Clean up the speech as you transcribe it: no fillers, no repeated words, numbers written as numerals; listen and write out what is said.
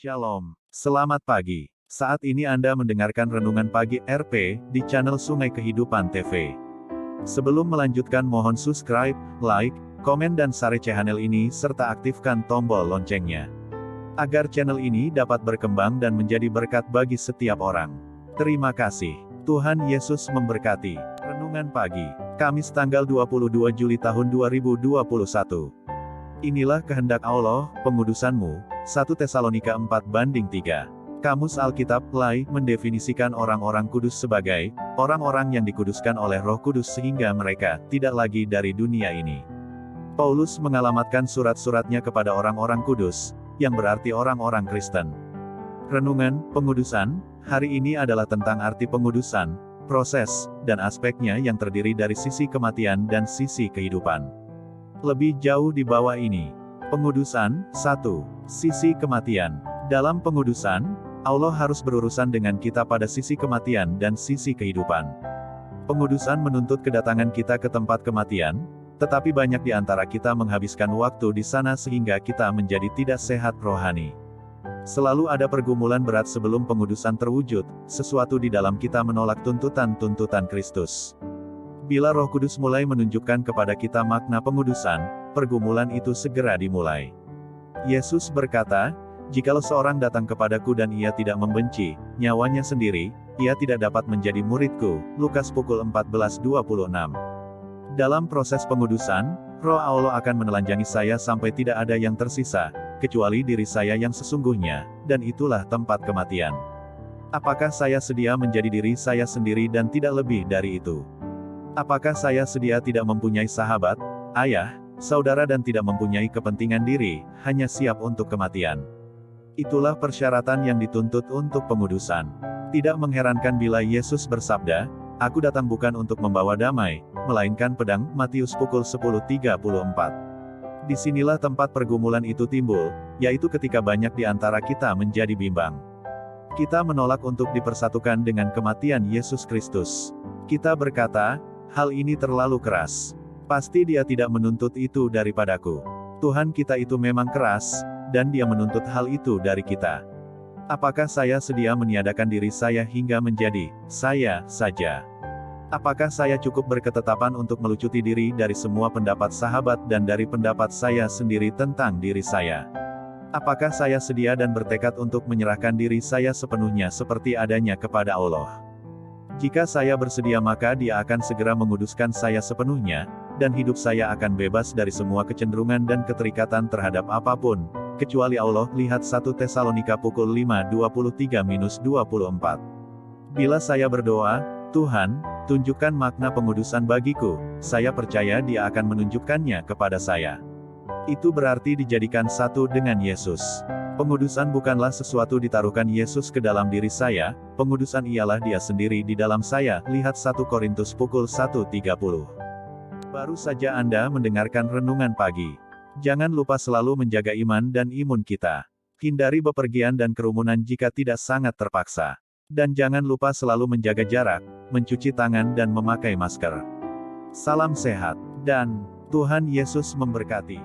Shalom, selamat pagi. Saat ini Anda mendengarkan Renungan Pagi RP di channel Sungai Kehidupan TV. Sebelum melanjutkan mohon subscribe, like, komen dan share channel ini serta aktifkan tombol loncengnya. Agar channel ini dapat berkembang dan menjadi berkat bagi setiap orang. Terima kasih. Tuhan Yesus memberkati. Renungan Pagi, Kamis tanggal 22 Juli tahun 2021. Inilah kehendak Allah, pengudusanmu. 1 Tesalonika 4:3. Kamus Alkitab Lai mendefinisikan orang-orang kudus sebagai orang-orang yang dikuduskan oleh Roh Kudus sehingga mereka tidak lagi dari dunia ini. Paulus mengalamatkan surat-suratnya kepada orang-orang kudus, yang berarti orang-orang Kristen. Renungan pengudusan hari ini adalah tentang arti pengudusan, proses, dan aspeknya yang terdiri dari sisi kematian dan sisi kehidupan. Lebih jauh di bawah ini. Pengudusan, 1. Sisi kematian. Dalam pengudusan, Allah harus berurusan dengan kita pada sisi kematian dan sisi kehidupan. Pengudusan menuntut kedatangan kita ke tempat kematian, tetapi banyak di antara kita menghabiskan waktu di sana sehingga kita menjadi tidak sehat rohani. Selalu ada pergumulan berat sebelum pengudusan terwujud, sesuatu di dalam kita menolak tuntutan-tuntutan Kristus. Bila Roh Kudus mulai menunjukkan kepada kita makna pengudusan, pergumulan itu segera dimulai. Yesus berkata, "Jikalau seorang datang kepadaku dan ia tidak membenci nyawanya sendiri, ia tidak dapat menjadi muridku." Lukas pukul 14:26. Dalam proses pengudusan, Roh Allah akan menelanjangi saya sampai tidak ada yang tersisa, kecuali diri saya yang sesungguhnya, dan itulah tempat kematian. Apakah saya sedia menjadi diri saya sendiri dan tidak lebih dari itu? Apakah saya sedia tidak mempunyai sahabat, ayah, saudara dan tidak mempunyai kepentingan diri, hanya siap untuk kematian? Itulah persyaratan yang dituntut untuk pengudusan. Tidak mengherankan bila Yesus bersabda, "Aku datang bukan untuk membawa damai, melainkan pedang." Matius pukul 10:34. Disinilah tempat pergumulan itu timbul, yaitu ketika banyak di antara kita menjadi bimbang. Kita menolak untuk dipersatukan dengan kematian Yesus Kristus. Kita berkata, "Hal ini terlalu keras. Pasti Dia tidak menuntut itu daripadaku." Tuhan kita itu memang keras, dan Dia menuntut hal itu dari kita. Apakah saya sedia meniadakan diri saya hingga menjadi saya saja? Apakah saya cukup berketetapan untuk melucuti diri dari semua pendapat sahabat dan dari pendapat saya sendiri tentang diri saya? Apakah saya sedia dan bertekad untuk menyerahkan diri saya sepenuhnya seperti adanya kepada Allah? Jika saya bersedia maka Dia akan segera menguduskan saya sepenuhnya, dan hidup saya akan bebas dari semua kecenderungan dan keterikatan terhadap apapun, kecuali Allah. Lihat 1 Tesalonika pukul 5:23-24. Bila saya berdoa, "Tuhan, tunjukkan makna pengudusan bagiku," saya percaya Dia akan menunjukkannya kepada saya. Itu berarti dijadikan satu dengan Yesus. Pengudusan bukanlah sesuatu ditaruhkan Yesus ke dalam diri saya, pengudusan ialah Dia sendiri di dalam saya. Lihat 1 Korintus pukul 1:30. Baru saja Anda mendengarkan Renungan Pagi. Jangan lupa selalu menjaga iman dan imun kita. Hindari bepergian dan kerumunan jika tidak sangat terpaksa. Dan jangan lupa selalu menjaga jarak, mencuci tangan dan memakai masker. Salam sehat, dan Tuhan Yesus memberkati.